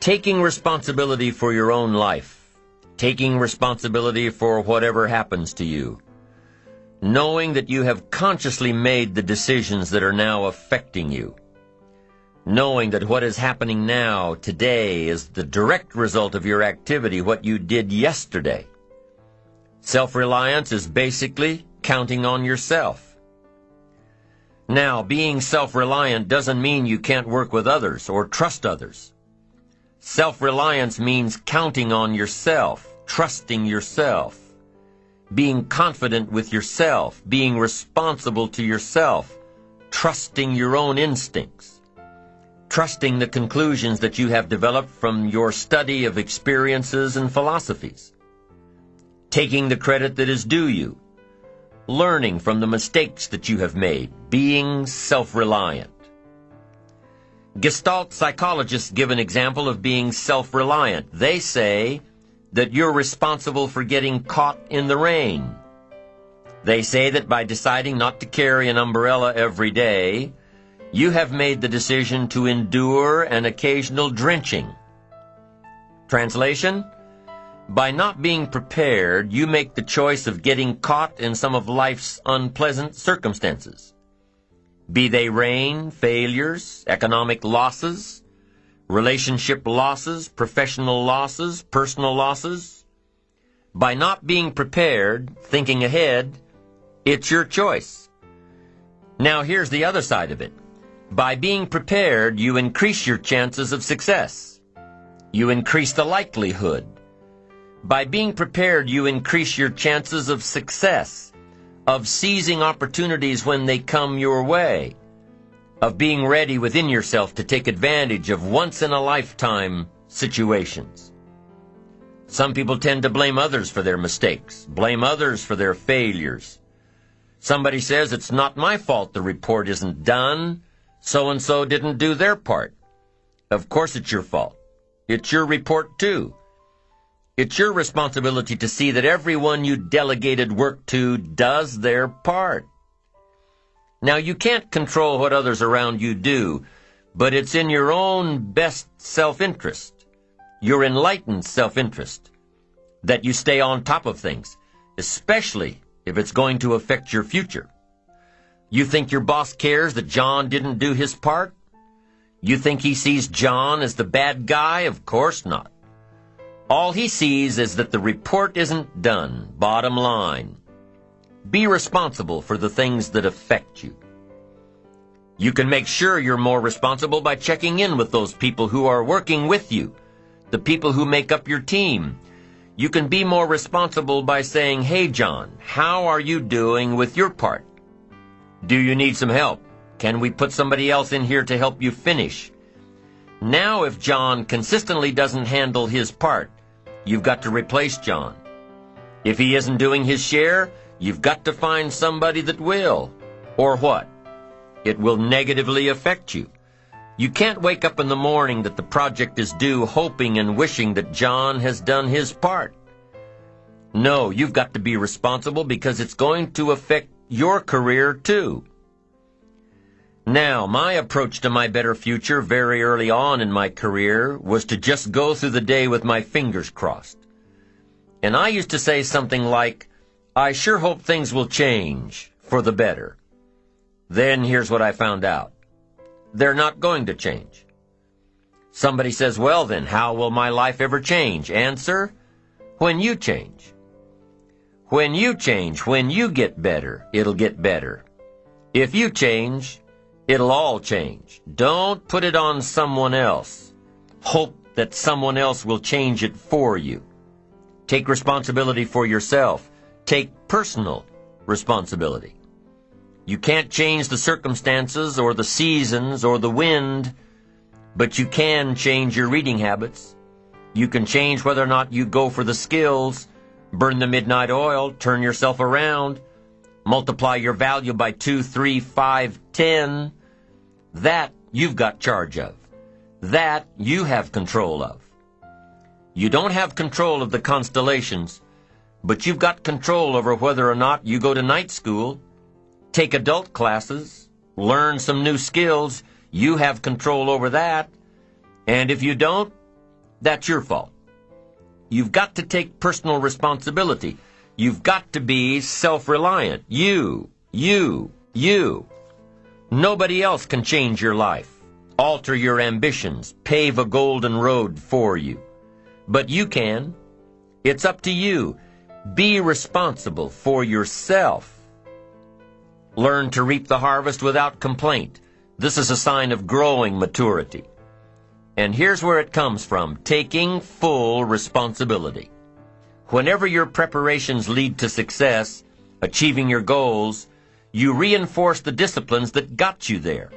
Taking responsibility for your own life, taking responsibility for whatever happens to you, knowing that you have consciously made the decisions that are now affecting you, knowing that what is happening now, today, is the direct result of your activity, what you did yesterday. Self-reliance is basically counting on yourself. Now, being self-reliant doesn't mean you can't work with others or trust others. Self-reliance means counting on yourself, trusting yourself, being confident with yourself, being responsible to yourself, trusting your own instincts, trusting the conclusions that you have developed from your study of experiences and philosophies, taking the credit that is due you, learning from the mistakes that you have made, being self-reliant. Gestalt psychologists give an example of being self-reliant. They say that you're responsible for getting caught in the rain. They say that by deciding not to carry an umbrella every day, you have made the decision to endure an occasional drenching. Translation? By not being prepared, you make the choice of getting caught in some of life's unpleasant circumstances. Be they rain, failures, economic losses, relationship losses, professional losses, personal losses. By not being prepared, thinking ahead, it's your choice. Now here's the other side of it. By being prepared, you increase your chances of success. You increase the likelihood. By being prepared, you increase your chances of success, of seizing opportunities when they come your way, of being ready within yourself to take advantage of once-in-a-lifetime situations. Some people tend to blame others for their mistakes, blame others for their failures. Somebody says, it's not my fault the report isn't done, so-and-so didn't do their part. Of course it's your fault. It's your report too. It's your responsibility to see that everyone you delegated work to does their part. Now, you can't control what others around you do, but it's in your own best self-interest, your enlightened self-interest, that you stay on top of things, especially if it's going to affect your future. You think your boss cares that John didn't do his part? You think he sees John as the bad guy? Of course not. All he sees is that the report isn't done, bottom line. Be responsible for the things that affect you. You can make sure you're more responsible by checking in with those people who are working with you, the people who make up your team. You can be more responsible by saying, hey, John, how are you doing with your part? Do you need some help? Can we put somebody else in here to help you finish? Now, if John consistently doesn't handle his part, you've got to replace John. If he isn't doing his share, you've got to find somebody that will. Or what? It will negatively affect you. You can't wake up in the morning that the project is due hoping and wishing that John has done his part. No, you've got to be responsible because it's going to affect your career too. Now, my approach to my better future very early on in my career was to just go through the day with my fingers crossed. And I used to say something like, I sure hope things will change for the better. Then here's what I found out. They're not going to change. Somebody says, well then, how will my life ever change? Answer, when you change. When you change, when you get better, it'll get better. If you change, it'll all change. Don't put it on someone else. Hope that someone else will change it for you. Take responsibility for yourself. Take personal responsibility. You can't change the circumstances or the seasons or the wind, but you can change your reading habits. You can change whether or not you go for the skills, burn the midnight oil, turn yourself around, multiply your value by 2, 3, 5, 10. That you've got charge of. That you have control of. You don't have control of the constellations, but you've got control over whether or not you go to night school, take adult classes, learn some new skills. You have control over that. And if you don't, that's your fault. You've got to take personal responsibility. You've got to be self-reliant. You. Nobody else can change your life, alter your ambitions, pave a golden road for you. But you can. It's up to you. Be responsible for yourself. Learn to reap the harvest without complaint. This is a sign of growing maturity. And here's where it comes from, taking full responsibility. Whenever your preparations lead to success, achieving your goals, you reinforce the disciplines that got you there.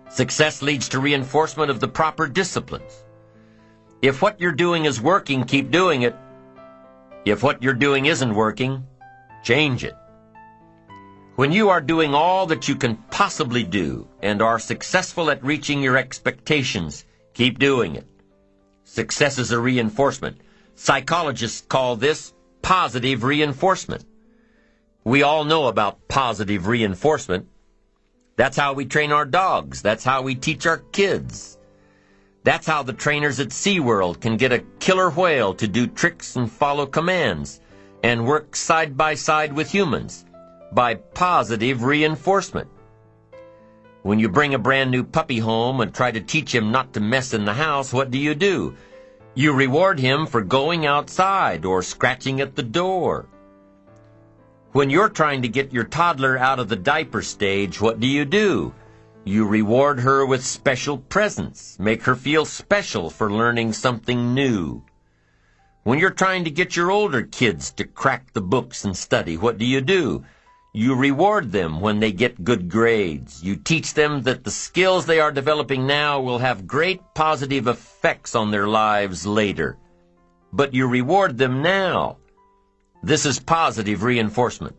Success leads to reinforcement of the proper disciplines. If what you're doing is working, keep doing it. If what you're doing isn't working, change it. When you are doing all that you can possibly do and are successful at reaching your expectations, keep doing it. Success is a reinforcement. Psychologists call this positive reinforcement. We all know about positive reinforcement. That's how we train our dogs. That's how we teach our kids. That's how the trainers at SeaWorld can get a killer whale to do tricks and follow commands and work side by side with humans by positive reinforcement. When you bring a brand new puppy home and try to teach him not to mess in the house, what do? You reward him for going outside or scratching at the door. When you're trying to get your toddler out of the diaper stage, what do? You reward her with special presents, make her feel special for learning something new. When you're trying to get your older kids to crack the books and study, what do? You reward them when they get good grades. You teach them that the skills they are developing now will have great positive effects on their lives later. But you reward them now. This is positive reinforcement.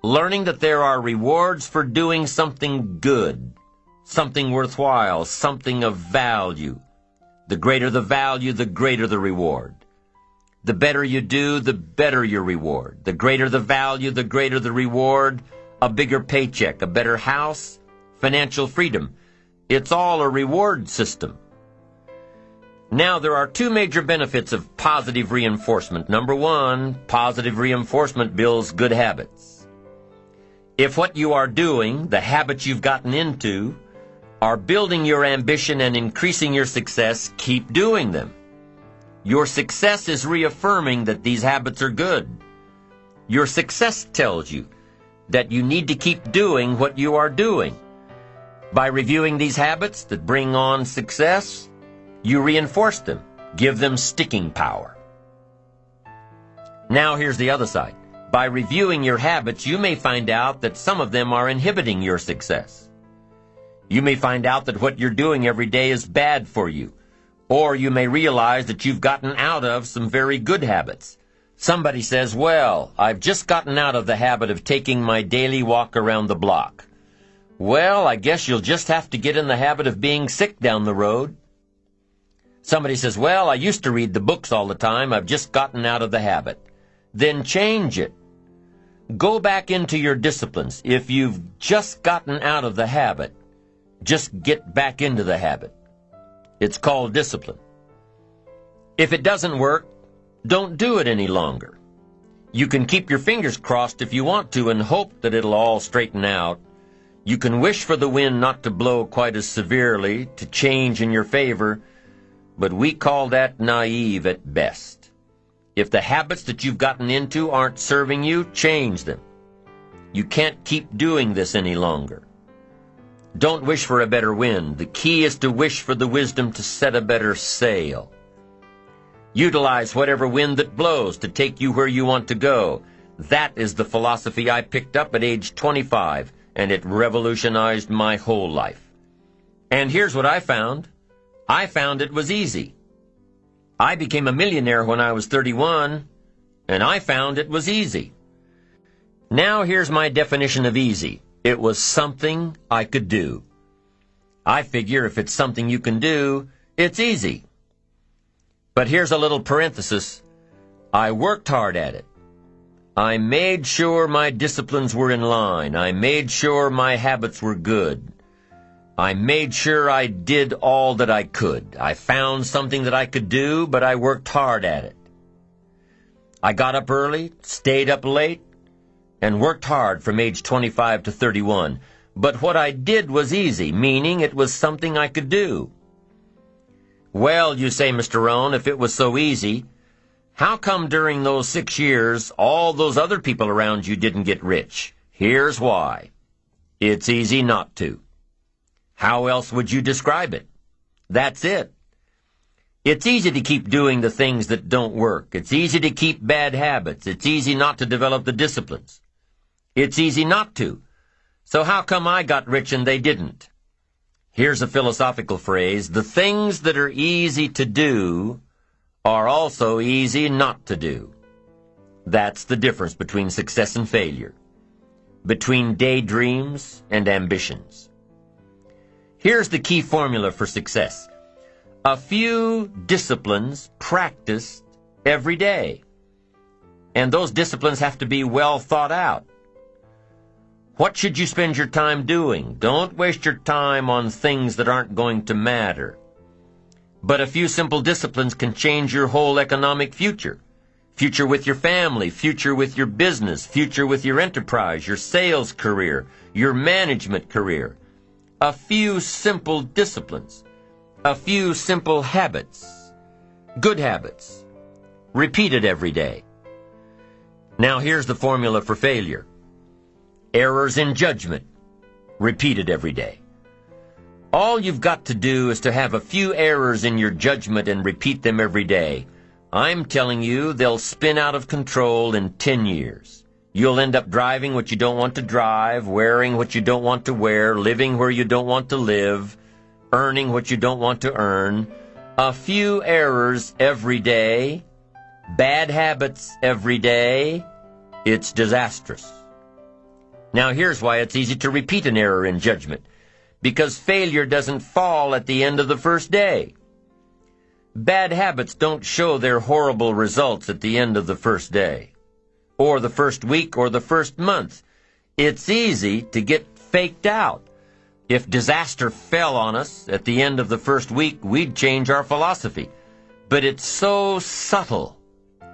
Learning that there are rewards for doing something good, something worthwhile, something of value. The greater the value, the greater the reward. The better you do, the better your reward. The greater the value, the greater the reward. A bigger paycheck, a better house, financial freedom. It's all a reward system. Now, there are two major benefits of positive reinforcement. Number one, positive reinforcement builds good habits. If what you are doing, the habits you've gotten into, are building your ambition and increasing your success, keep doing them. Your success is reaffirming that these habits are good. Your success tells you that you need to keep doing what you are doing. By reviewing these habits that bring on success, you reinforce them, give them sticking power. Now here's the other side. By reviewing your habits, you may find out that some of them are inhibiting your success. You may find out that what you're doing every day is bad for you. Or you may realize that you've gotten out of some very good habits. Somebody says, well, I've just gotten out of the habit of taking my daily walk around the block. Well, I guess you'll just have to get in the habit of being sick down the road. Somebody says, well, I used to read the books all the time. I've just gotten out of the habit. Then change it. Go back into your disciplines. If you've just gotten out of the habit, just get back into the habit. It's called discipline. If it doesn't work, don't do it any longer. You can keep your fingers crossed if you want to and hope that it'll all straighten out. You can wish for the wind not to blow quite as severely, to change in your favor, but we call that naive at best. If the habits that you've gotten into aren't serving you, change them. You can't keep doing this any longer. Don't wish for a better wind. The key is to wish for the wisdom to set a better sail. Utilize whatever wind that blows to take you where you want to go. That is the philosophy I picked up at age 25, and it revolutionized my whole life. And here's what I found. I found it was easy. I became a millionaire when I was 31, and I found it was easy. Now here's my definition of easy. It was something I could do. I figure if it's something you can do, it's easy. But here's a little parenthesis. I worked hard at it. I made sure my disciplines were in line. I made sure my habits were good. I made sure I did all that I could. I found something that I could do, but I worked hard at it. I got up early, stayed up late, and worked hard from age 25 to 31. But what I did was easy, meaning it was something I could do. Well, you say, Mr. Rohn, if it was so easy, how come during those 6 years all those other people around you didn't get rich? Here's why. It's easy not to. How else would you describe it? That's it. It's easy to keep doing the things that don't work. It's easy to keep bad habits. It's easy not to develop the disciplines. It's easy not to. So how come I got rich and they didn't? Here's a philosophical phrase. The things that are easy to do are also easy not to do. That's the difference between success and failure, between daydreams and ambitions. Here's the key formula for success. A few disciplines practiced every day. And those disciplines have to be well thought out. What should you spend your time doing? Don't waste your time on things that aren't going to matter. But a few simple disciplines can change your whole economic future. Future with your family, future with your business, future with your enterprise, your sales career, your management career. A few simple disciplines, a few simple habits, good habits, repeated every day. Now here's the formula for failure. Errors in judgment, repeated every day. All you've got to do is to have a few errors in your judgment and repeat them every day. I'm telling you, they'll spin out of control in 10 years. You'll end up driving what you don't want to drive, wearing what you don't want to wear, living where you don't want to live, earning what you don't want to earn. A few errors every day, bad habits every day, it's disastrous. Now here's why it's easy to repeat an error in judgment. Because failure doesn't fall at the end of the first day. Bad habits don't show their horrible results at the end of the first day, or the first week, or the first month. It's easy to get faked out. If disaster fell on us at the end of the first week, we'd change our philosophy. But it's so subtle.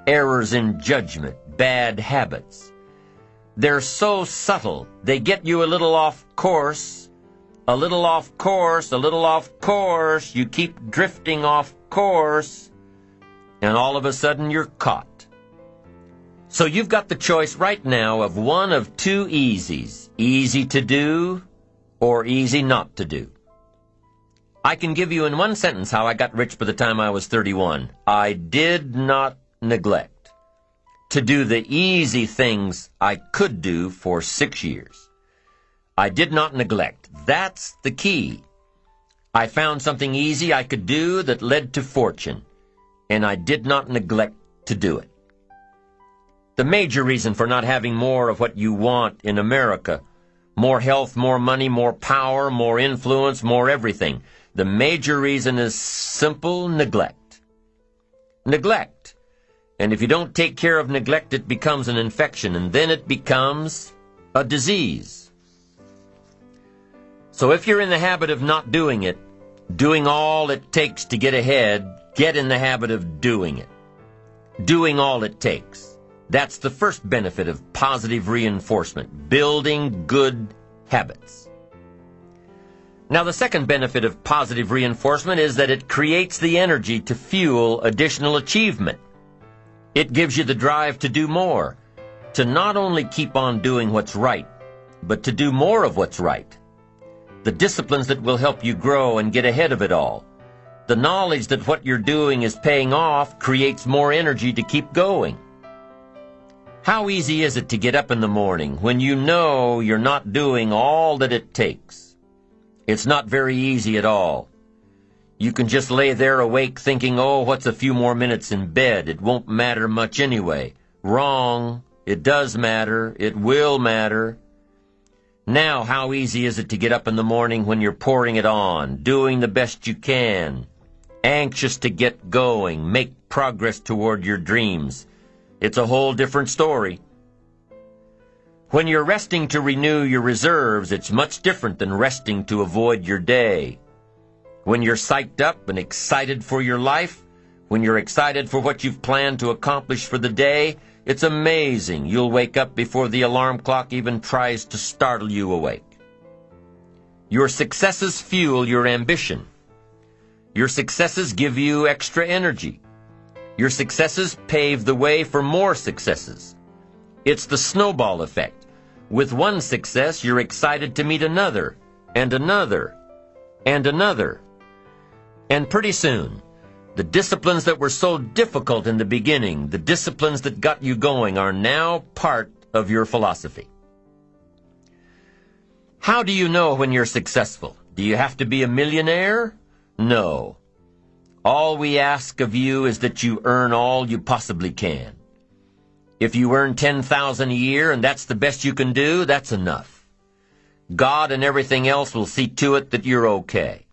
Errors in judgment, bad habits. They're so subtle. They get you a little off course, a little off course, a little off course. You keep drifting off course, and all of a sudden you're caught. So you've got the choice right now of one of two easies, easy to do or easy not to do. I can give you in one sentence how I got rich by the time I was 31. I did not neglect to do the easy things I could do for 6 years. I did not neglect. That's the key. I found something easy I could do that led to fortune, and I did not neglect to do it. The major reason for not having more of what you want in America, more health, more money, more power, more influence, more everything, the major reason is simple neglect. Neglect. And if you don't take care of neglect, it becomes an infection, and then it becomes a disease. So if you're in the habit of not doing it, doing all it takes to get ahead, get in the habit of doing it. Doing all it takes. That's the first benefit of positive reinforcement, building good habits. Now, the second benefit of positive reinforcement is that it creates the energy to fuel additional achievement. It gives you the drive to do more, to not only keep on doing what's right, but to do more of what's right. The disciplines that will help you grow and get ahead of it all. The knowledge that what you're doing is paying off creates more energy to keep going. How easy is it to get up in the morning when you know you're not doing all that it takes? It's not very easy at all. You can just lay there awake thinking, oh, what's a few more minutes in bed? It won't matter much anyway. Wrong. It does matter. It will matter. Now, how easy is it to get up in the morning when you're pouring it on, doing the best you can, anxious to get going, make progress toward your dreams? It's a whole different story. When you're resting to renew your reserves, it's much different than resting to avoid your day. When you're psyched up and excited for your life, when you're excited for what you've planned to accomplish for the day, it's amazing you'll wake up before the alarm clock even tries to startle you awake. Your successes fuel your ambition. Your successes give you extra energy. Your successes pave the way for more successes. It's the snowball effect. With one success, you're excited to meet another, and another, and another. And pretty soon, the disciplines that were so difficult in the beginning, the disciplines that got you going, are now part of your philosophy. How do you know when you're successful? Do you have to be a millionaire? No. All we ask of you is that you earn all you possibly can. If you earn $10,000 a year and that's the best you can do, that's enough. God and everything else will see to it that you're okay.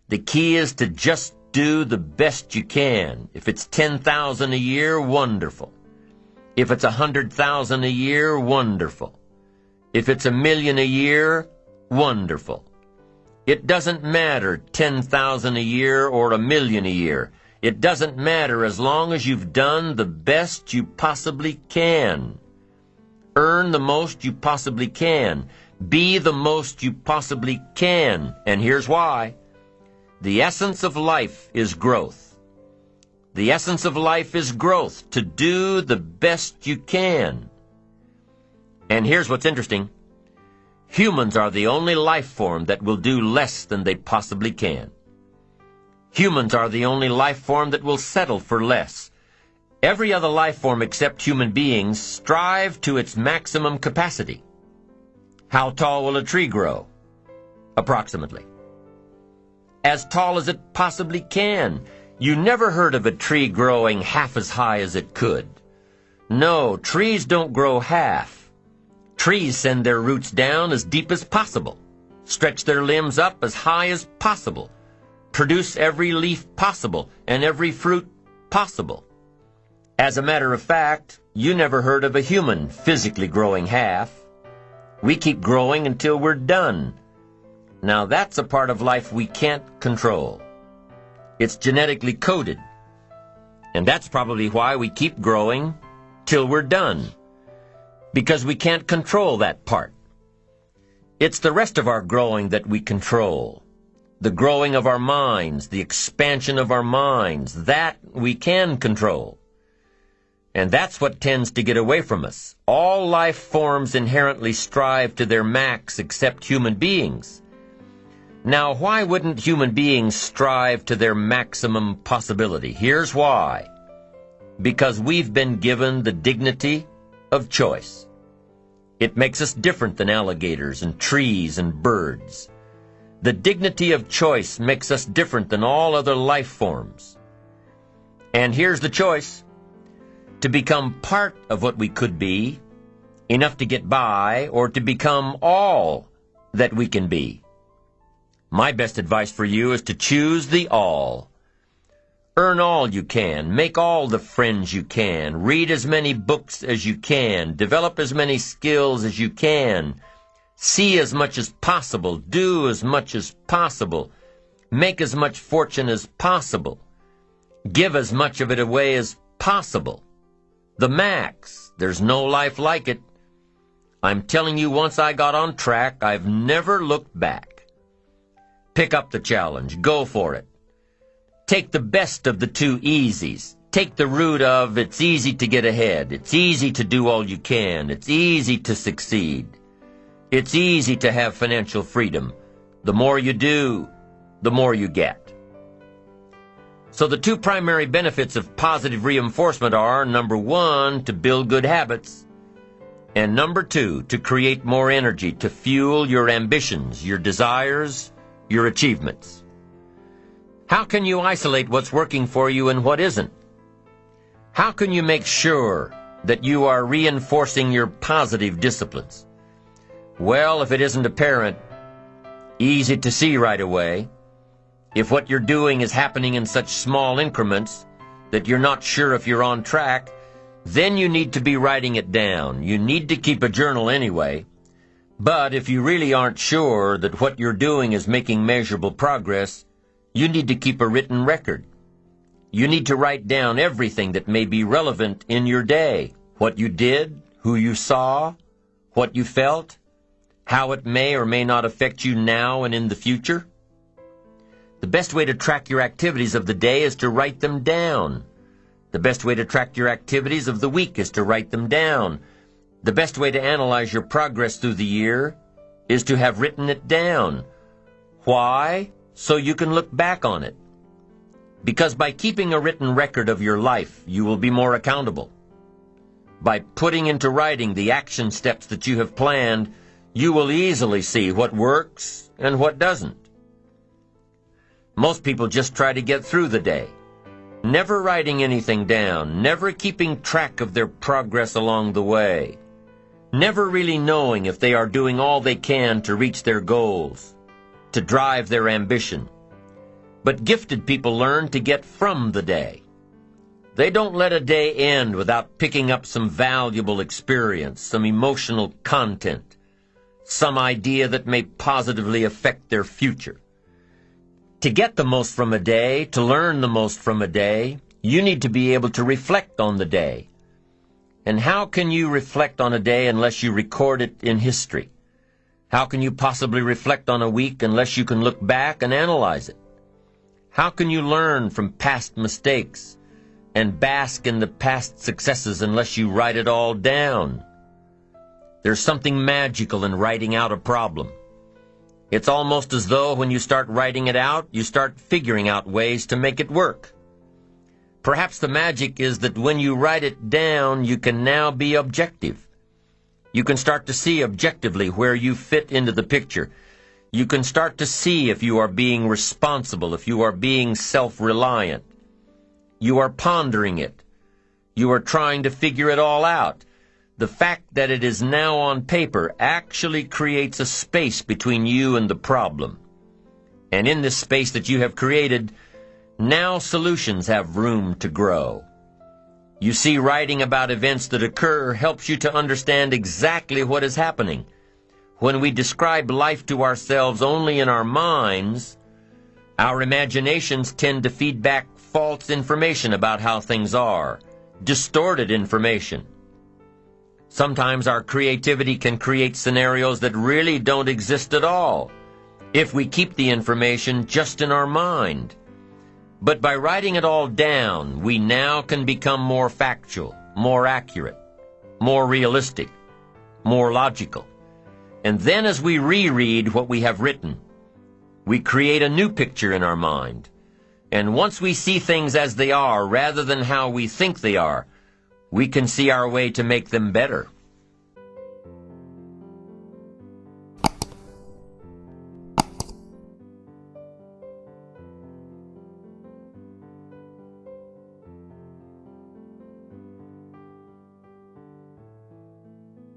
The key is to just do the best you can. If it's $10,000 a year, wonderful. If it's $100,000 a year, wonderful. If it's $1 million a year, wonderful. It doesn't matter $10,000 a year or $1 million a year. It doesn't matter as long as you've done the best you possibly can. Earn the most you possibly can. Be the most you possibly can. And here's why. The essence of life is growth. The essence of life is growth, to do the best you can. And here's what's interesting. Humans are the only life form that will do less than they possibly can. Humans are the only life form that will settle for less. Every other life form except human beings strive to its maximum capacity. How tall will a tree grow? Approximately. As tall as it possibly can. You never heard of a tree growing half as high as it could. No, trees don't grow half. Trees send their roots down as deep as possible, stretch their limbs up as high as possible, produce every leaf possible and every fruit possible. As a matter of fact, you never heard of a human physically growing half. We keep growing until we're done. Now that's a part of life we can't control. It's genetically coded. And that's probably why we keep growing till we're done. Because we can't control that part. It's the rest of our growing that we control. The growing of our minds, the expansion of our minds, that we can control. And that's what tends to get away from us. All life forms inherently strive to their max except human beings. Now, why wouldn't human beings strive to their maximum possibility? Here's why. Because we've been given the dignity of choice. It makes us different than alligators and trees and birds. The dignity of choice makes us different than all other life forms. And here's the choice. To become part of what we could be, enough to get by, or to become all that we can be. My best advice for you is to choose the all. Earn all you can, make all the friends you can, read as many books as you can, develop as many skills as you can, see as much as possible, do as much as possible, make as much fortune as possible, give as much of it away as possible. The max. There's no life like it. I'm telling you, once I got on track, I've never looked back. Pick up the challenge. Go for it. Take the best of the two easies. Take the route of it's easy to get ahead. It's easy to do all you can. It's easy to succeed. It's easy to have financial freedom. The more you do, the more you get. So the two primary benefits of positive reinforcement are, number one, to build good habits, and number two, to create more energy to fuel your ambitions, your desires, your achievements. How can you isolate what's working for you and what isn't? How can you make sure that you are reinforcing your positive disciplines? Well, if it isn't apparent, easy to see right away, if what you're doing is happening in such small increments that you're not sure if you're on track, Then you need to be writing it down. You need to keep a journal anyway. But if you really aren't sure that what you're doing is making measurable progress, you need to keep a written record. You need to write down everything that may be relevant in your day. What you did, who you saw, what you felt, how it may or may not affect you now and in the future. The best way to track your activities of the day is to write them down. The best way to track your activities of the week is to write them down. The best way to analyze your progress through the year is to have written it down. Why? So you can look back on it. Because by keeping a written record of your life, you will be more accountable. By putting into writing the action steps that you have planned, you will easily see what works and what doesn't. Most people just try to get through the day, never writing anything down, never keeping track of their progress along the way, never really knowing if they are doing all they can to reach their goals, to drive their ambition. But gifted people learn to get from the day. They don't let a day end without picking up some valuable experience, some emotional content, some idea that may positively affect their future. To get the most from a day, to learn the most from a day, you need to be able to reflect on the day. And how can you reflect on a day unless you record it in history? How can you possibly reflect on a week unless you can look back and analyze it? How can you learn from past mistakes and bask in the past successes unless you write it all down? There's something magical in writing out a problem. It's almost as though when you start writing it out, you start figuring out ways to make it work. Perhaps the magic is that when you write it down, you can now be objective. You can start to see objectively where you fit into the picture. You can start to see if you are being responsible, if you are being self-reliant. You are pondering it. You are trying to figure it all out. The fact that it is now on paper actually creates a space between you and the problem. And in this space that you have created, now solutions have room to grow. You see, writing about events that occur helps you to understand exactly what is happening. When we describe life to ourselves only in our minds, our imaginations tend to feed back false information about how things are, distorted information. Sometimes our creativity can create scenarios that really don't exist at all, if we keep the information just in our mind. But by writing it all down, we now can become more factual, more accurate, more realistic, more logical. And then as we reread what we have written, we create a new picture in our mind. And once we see things as they are rather than how we think they are, we can see our way to make them better.